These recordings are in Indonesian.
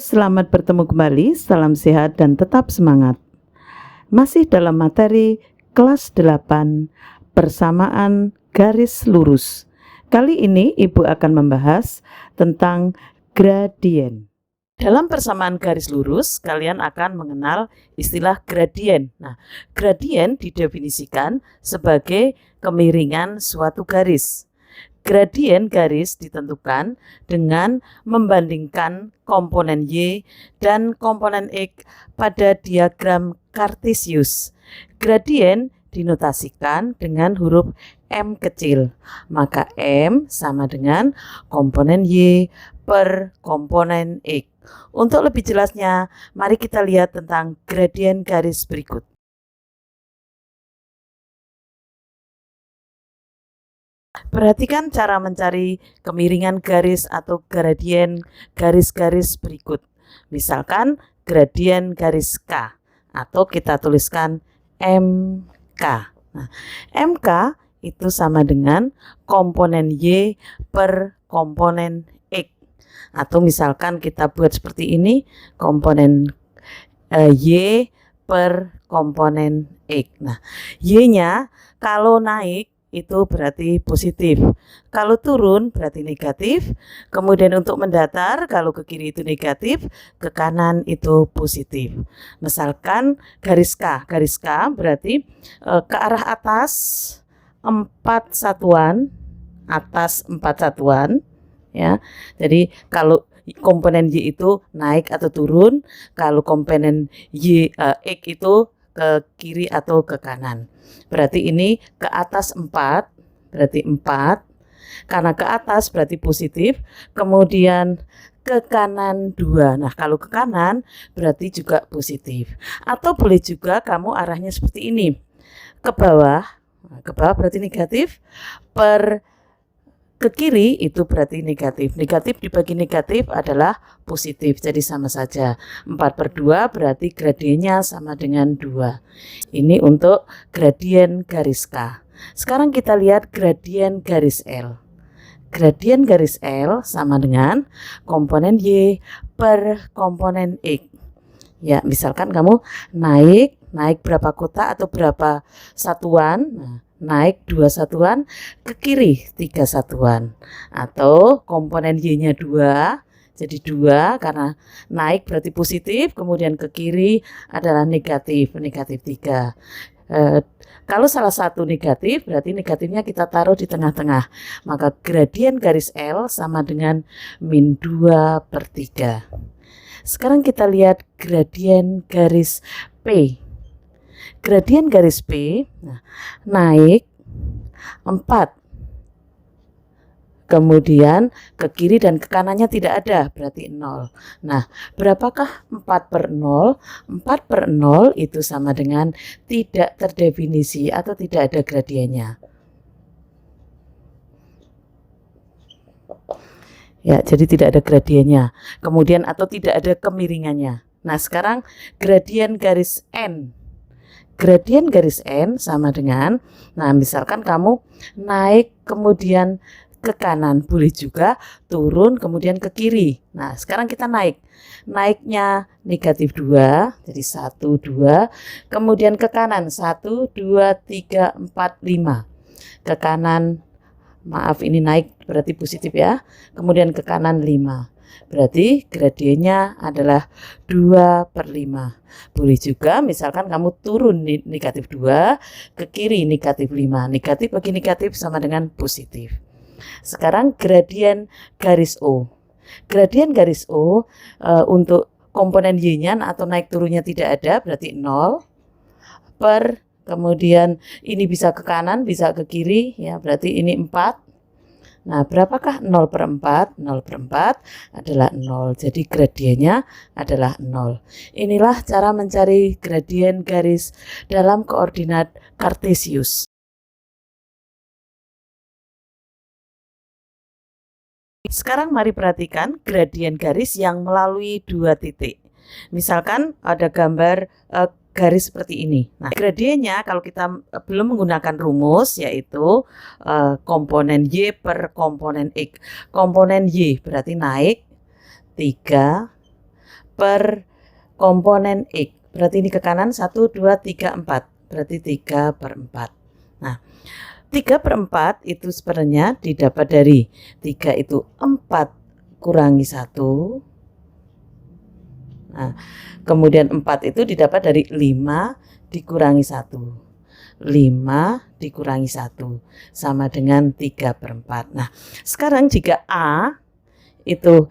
selamat bertemu kembali, salam sehat dan tetap semangat. Masih dalam materi kelas 8, persamaan garis lurus. Kali ini Ibu akan membahas tentang gradien. Dalam persamaan garis lurus, kalian akan mengenal istilah gradien. Nah, gradien didefinisikan sebagai kemiringan suatu garis. Gradien garis ditentukan dengan membandingkan komponen Y dan komponen X pada diagram Kartesius. Gradien dinotasikan dengan huruf M kecil, maka M sama dengan komponen Y per komponen X. Untuk lebih jelasnya, mari kita lihat tentang gradien garis berikut. Perhatikan cara mencari kemiringan garis atau gradien garis-garis berikut. Misalkan gradien garis K atau kita tuliskan MK. Nah, MK itu sama dengan komponen Y per komponen X. Atau misalkan kita buat seperti ini, komponen Y per komponen X. Nah, Y-nya kalau naik itu berarti positif, kalau turun berarti negatif, kemudian untuk mendatar kalau ke kiri itu negatif, ke kanan itu positif. Misalkan garis K berarti ke arah atas 4 satuan, ya. Jadi kalau komponen Y itu naik atau turun, kalau komponen X itu ke kiri atau ke kanan. Berarti ini ke atas 4, berarti 4. Karena ke atas berarti positif, kemudian ke kanan 2. Nah, kalau ke kanan berarti juga positif. Atau boleh juga kamu arahnya seperti ini. Ke bawah berarti negatif, ke kiri itu berarti negatif. Negatif dibagi negatif adalah positif, jadi sama saja. 4/2 berarti gradiennya sama dengan 2. Ini untuk gradien garis K. Sekarang kita lihat gradien garis L. Gradien garis L sama dengan komponen Y per komponen X. Ya, misalkan kamu naik berapa kota atau berapa satuan, naik 2 satuan, ke kiri 3 satuan, atau komponen Y-nya 2, jadi 2 karena naik berarti positif, kemudian ke kiri adalah negatif 3. Kalau salah satu negatif, berarti negatifnya kita taruh di tengah-tengah, maka gradien garis L sama dengan -2/3. Sekarang kita lihat gradien garis P. Gradien garis P, naik 4, kemudian ke kiri dan ke kanannya tidak ada, berarti 0. Nah, berapakah 4/0? 4/0 itu sama dengan tidak terdefinisi atau tidak ada gradiennya. Ya, jadi tidak ada gradiennya. Kemudian atau tidak ada kemiringannya. Nah, sekarang gradien garis N. Gradien garis N sama dengan, nah misalkan kamu naik kemudian ke kanan, boleh juga turun kemudian ke kiri. Nah, sekarang kita naiknya negatif 2, jadi 1, 2, kemudian ke kanan 1, 2, 3, 4, 5. Ke kanan, maaf ini naik berarti positif ya, kemudian ke kanan 5. Berarti gradiennya adalah 2/5. Boleh juga misalkan kamu turun negatif 2, ke kiri negatif 5. Negatif bagi negatif sama dengan positif. Sekarang gradien garis O. Gradien garis O untuk komponen Y-nya atau naik turunnya tidak ada, berarti 0. Kemudian ini bisa ke kanan, bisa ke kiri, ya berarti ini 4. Nah, berapakah 0/4? 0/4 adalah 0. Jadi gradiennya adalah 0. Inilah cara mencari gradien garis dalam koordinat Kartesius. Sekarang mari perhatikan gradien garis yang melalui 2 titik. Misalkan ada gambar garis seperti ini. Nah, gradiennya kalau kita belum menggunakan rumus, yaitu komponen Y per komponen X. Komponen Y berarti naik 3 per komponen X. Berarti ini ke kanan 1, 2, 3, 4. Berarti 3/4. Nah, 3/4 itu sebenarnya didapat dari 3 itu 4 kurangi 1. Nah, kemudian 4 itu didapat dari 5 dikurangi 1. 5 dikurangi 1 sama dengan 3/4. Nah, sekarang jika A itu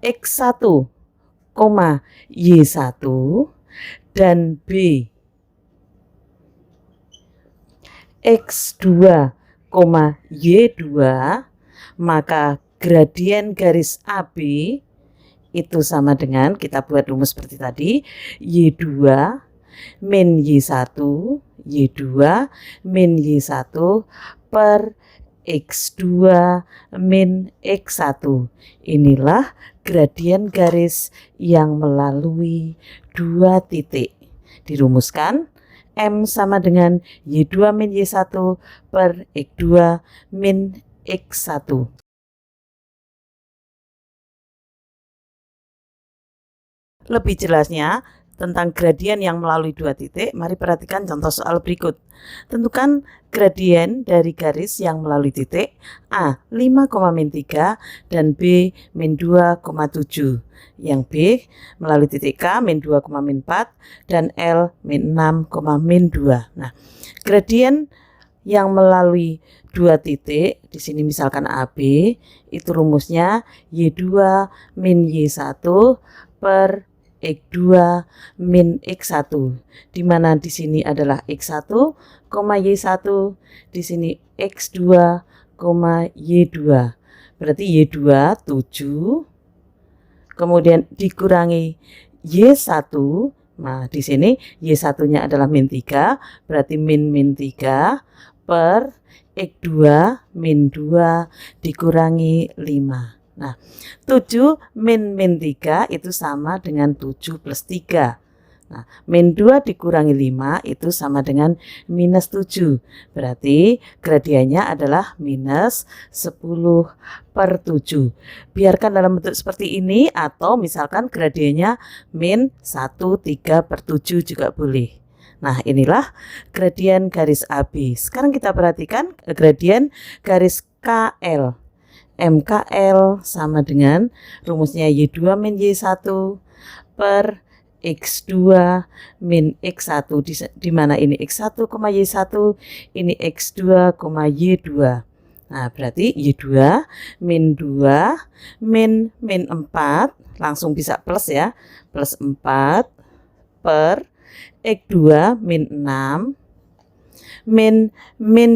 X1, Y1 dan B X2, Y2, maka gradien garis AB itu sama dengan, kita buat rumus seperti tadi, Y2 min Y1, Y2 min Y1 per X2 min X1. Inilah gradien garis yang melalui 2 titik. Dirumuskan, M sama dengan Y2 min Y1 per X2 min X1. Lebih jelasnya tentang gradien yang melalui 2 titik, mari perhatikan contoh soal berikut. Tentukan gradien dari garis yang melalui titik A 5,-3 dan B min 2,7. Yang B melalui titik K min 2,-4 dan L min 6,-2. Nah, gradien yang melalui 2 titik, di sini misalkan AB, itu rumusnya Y2 min Y1 per X2 min X1, di mana di sini adalah X1, Y1, di sini X2, Y2. Berarti Y2 7, kemudian dikurangi Y1. Nah, di sini Y1-nya adalah min 3, berarti min 3 per X2 min 2 dikurangi 5. Nah, 7 min 3 itu sama dengan 7 plus 3. Nah, min 2 dikurangi 5 itu sama dengan minus 7. Berarti gradiennya adalah minus 10/7. Biarkan dalam bentuk seperti ini, atau misalkan gradiennya min 1/3/7 juga boleh. Nah, inilah gradien garis AB. Sekarang kita perhatikan gradien garis KL. MKL sama dengan rumusnya Y2 min Y1 per X2 min X1, di mana ini X1, Y1, ini X2, Y2. Nah, berarti Y2 min 2 min 4, langsung bisa plus ya, plus 4 per X2 min 6 min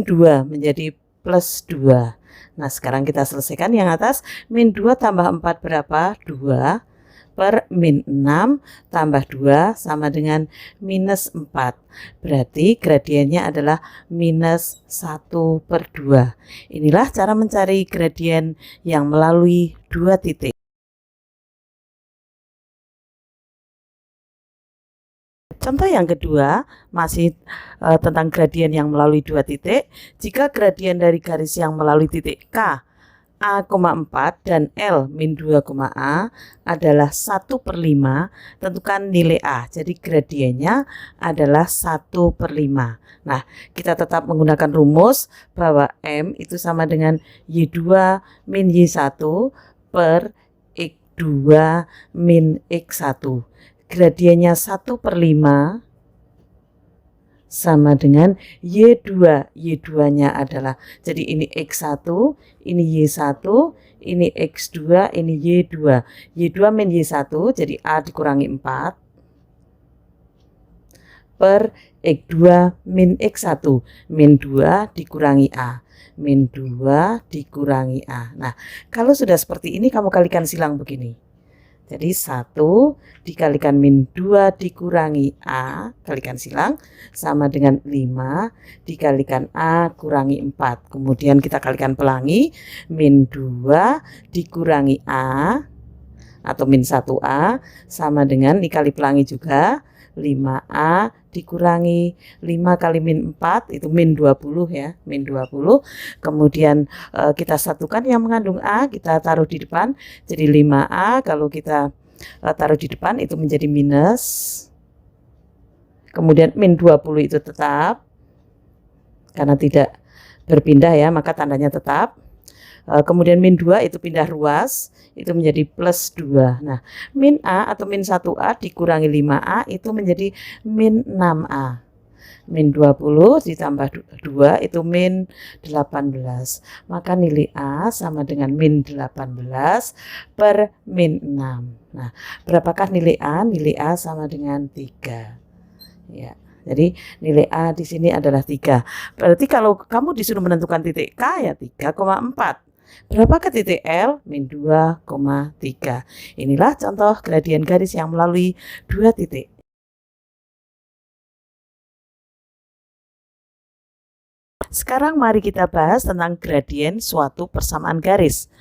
2 menjadi plus 2. Nah, sekarang kita selesaikan yang atas. Min 2 tambah 4 berapa? 2 per min 6 tambah 2 sama dengan minus 4. Berarti gradiennya adalah minus 1/2. Inilah cara mencari gradien yang melalui 2 titik. Contoh yang kedua, masih tentang gradien yang melalui 2 titik. Jika gradien dari garis yang melalui titik K, A,4 dan L min 2,A adalah 1/5, tentukan nilai A. Jadi gradiennya adalah 1/5. Nah, kita tetap menggunakan rumus bahwa M itu sama dengan Y2 min Y1 per X2 min X1. Gradiennya 1/5 sama dengan Y2. Y2-nya adalah, jadi ini X1, ini Y1, ini X2, ini Y2. Y2 min Y1, jadi A dikurangi 4 per X2 min X1. Min 2 dikurangi A. Min 2 dikurangi A. Nah, kalau sudah seperti ini, kamu kalikan silang begini. Jadi 1 dikalikan min 2 dikurangi A, kalikan silang, sama dengan 5 dikalikan A kurangi 4. Kemudian kita kalikan pelangi, min 2 dikurangi A, atau min 1A, sama dengan dikali pelangi juga, 5A dikurangi 5 kali min 4, itu min 20 ya, min 20. Kemudian kita satukan yang mengandung A, kita taruh di depan, jadi 5A. Kalau kita taruh di depan itu menjadi minus. Kemudian min 20 itu tetap, karena tidak berpindah ya, maka tandanya tetap. Kemudian min 2 itu pindah ruas, itu menjadi plus 2. Nah, min A atau min 1A dikurangi 5A itu menjadi min 6A. Min 20 ditambah 2 itu min 18. Maka nilai A sama dengan min 18 per min 6. Nah, berapakah nilai A? Nilai A sama dengan 3. Ya. Jadi nilai A di sini adalah 3. Berarti kalau kamu disuruh menentukan titik K ya 3,4. Berapakah titik L? Min 2,3. Inilah contoh gradien garis yang melalui 2 titik. Sekarang mari kita bahas tentang gradien suatu persamaan garis.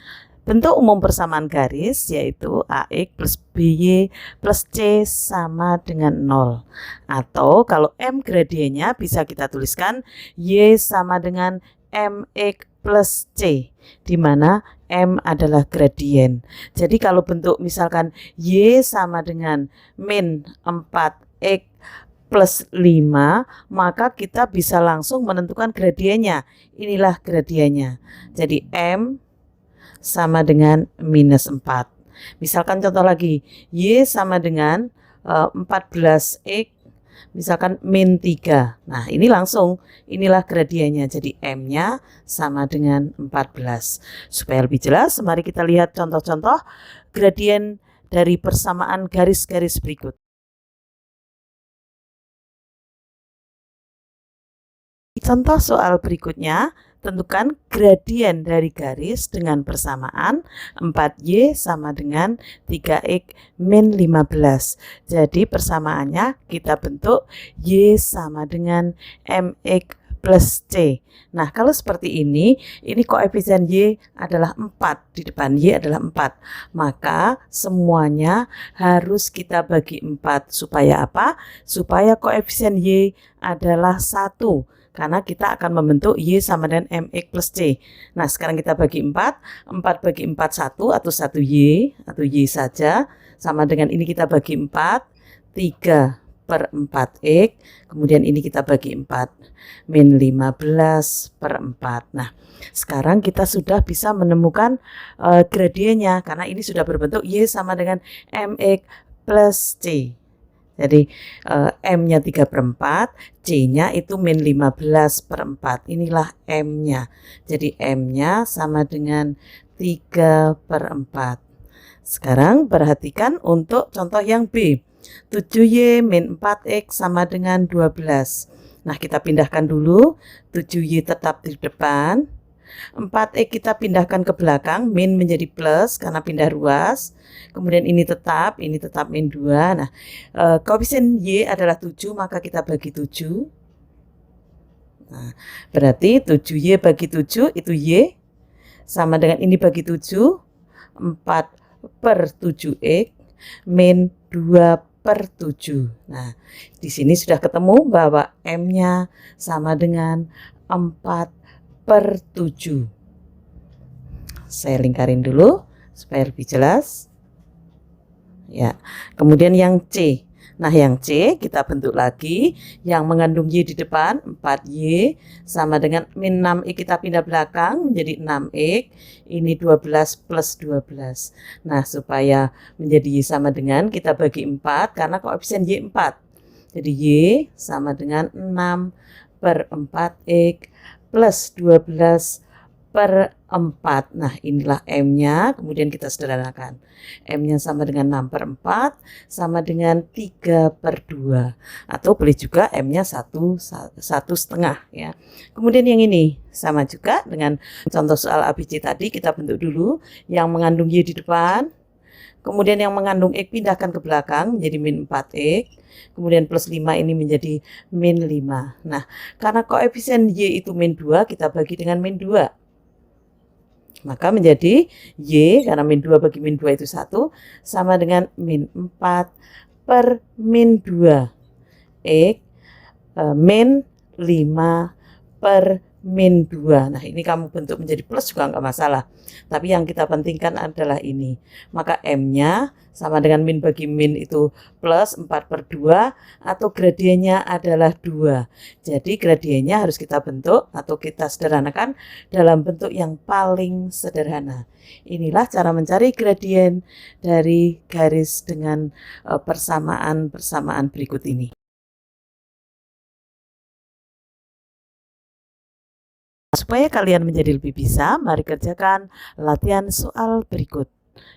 Bentuk umum persamaan garis yaitu AX plus BY plus C sama dengan 0. Atau kalau M gradiennya bisa kita tuliskan Y sama dengan MX plus C, di mana M adalah gradien. Jadi kalau bentuk misalkan Y sama dengan min 4X plus 5, maka kita bisa langsung menentukan gradiennya. Inilah gradiennya. Jadi M sama dengan minus 4. Misalkan contoh lagi, Y sama dengan 14X, misalkan min 3. Nah, ini langsung, inilah gradiennya. Jadi M-nya sama dengan 14. Supaya lebih jelas, mari kita lihat contoh-contoh gradien dari persamaan garis-garis berikut. Contoh soal berikutnya, tentukan gradien dari garis dengan persamaan 4Y sama dengan 3X min 15. Jadi persamaannya kita bentuk Y sama dengan MX plus C. Nah, kalau seperti ini koefisien Y adalah 4, di depan Y adalah 4. Maka semuanya harus kita bagi 4. Supaya apa? Supaya koefisien Y adalah 1. Karena kita akan membentuk Y sama dengan MX plus C. Nah, sekarang kita bagi 4. 4 bagi 4, 1 atau 1Y, atau Y saja. Sama dengan ini kita bagi 4. 3 per 4X. Kemudian ini kita bagi 4. Min 15 per 4. Nah, sekarang kita sudah bisa menemukan gradiennya. Karena ini sudah berbentuk Y sama dengan MX plus C. Jadi M-nya 3 per 4, C-nya itu min 15 per 4. Inilah M-nya. Jadi M-nya sama dengan 3 per 4. Sekarang perhatikan untuk contoh yang B. 7Y min 4X sama dengan 12. Nah, kita pindahkan dulu. 7Y tetap di depan. 4X kita pindahkan ke belakang, min menjadi plus karena pindah ruas. Kemudian ini tetap min 2. Nah, koefisien Y adalah 7, maka kita bagi 7. Nah, berarti 7Y bagi 7 itu Y sama dengan ini bagi 7, 4 per 7X min 2 per 7. Nah, di sini sudah ketemu bahwa M-nya sama dengan 4 per 7. Saya lingkarin dulu supaya lebih jelas. Ya, kemudian yang C. Nah, yang C kita bentuk lagi, yang mengandung Y di depan 4Y sama dengan min 6X kita pindah belakang menjadi 6X. Ini 12 plus 12. Nah, supaya menjadi Y sama dengan kita bagi 4 karena koefisien Y 4. Jadi Y sama dengan 6 per 4X plus 12 per 4. Nah, inilah M-nya. Kemudian kita sederhanakan. M-nya sama dengan 6 per 4 sama dengan 3 per 2. Atau boleh juga M-nya 1,5 ya. Kemudian yang ini sama juga dengan contoh soal ABC tadi. Kita bentuk dulu yang mengandung Y di depan. Kemudian yang mengandung X pindahkan ke belakang menjadi min 4X. Kemudian plus 5 ini menjadi min 5. Nah, karena koefisien Y itu min 2, kita bagi dengan min 2. Maka menjadi Y, karena min 2 bagi min 2 itu 1, sama dengan min 4 per min 2. X min 5 per min 2. Nah, ini kamu bentuk menjadi plus juga nggak masalah. Tapi yang kita pentingkan adalah ini. Maka M-nya sama dengan min bagi min itu plus 4/2 atau gradiennya adalah 2. Jadi gradiennya harus kita bentuk atau kita sederhanakan dalam bentuk yang paling sederhana. Inilah cara mencari gradien dari garis dengan persamaan-persamaan berikut ini. Supaya kalian menjadi lebih bisa, mari kerjakan latihan soal berikut.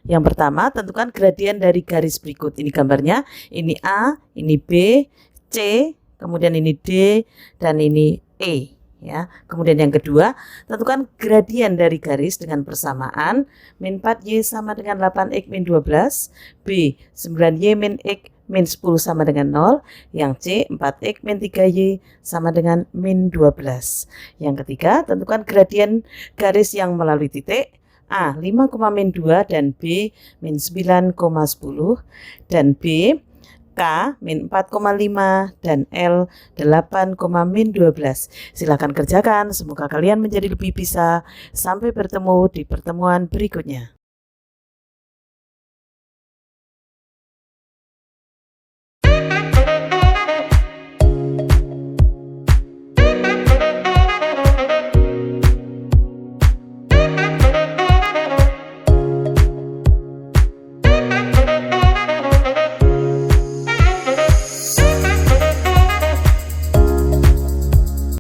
Yang pertama, tentukan gradien dari garis berikut. Ini gambarnya, ini A, ini B, C, kemudian ini D, dan ini E. Ya. Kemudian yang kedua, tentukan gradien dari garis dengan persamaan min 4Y sama dengan 8X min 12, B, 9Y min X min 10 sama dengan 0, yang C 4X min 3Y sama dengan min 12. Yang ketiga, tentukan gradien garis yang melalui titik A 5, min 2 dan B min 9,10 dan B K min 4,5 dan L 8, min 12. Silakan kerjakan, semoga kalian menjadi lebih bisa. Sampai bertemu di pertemuan berikutnya.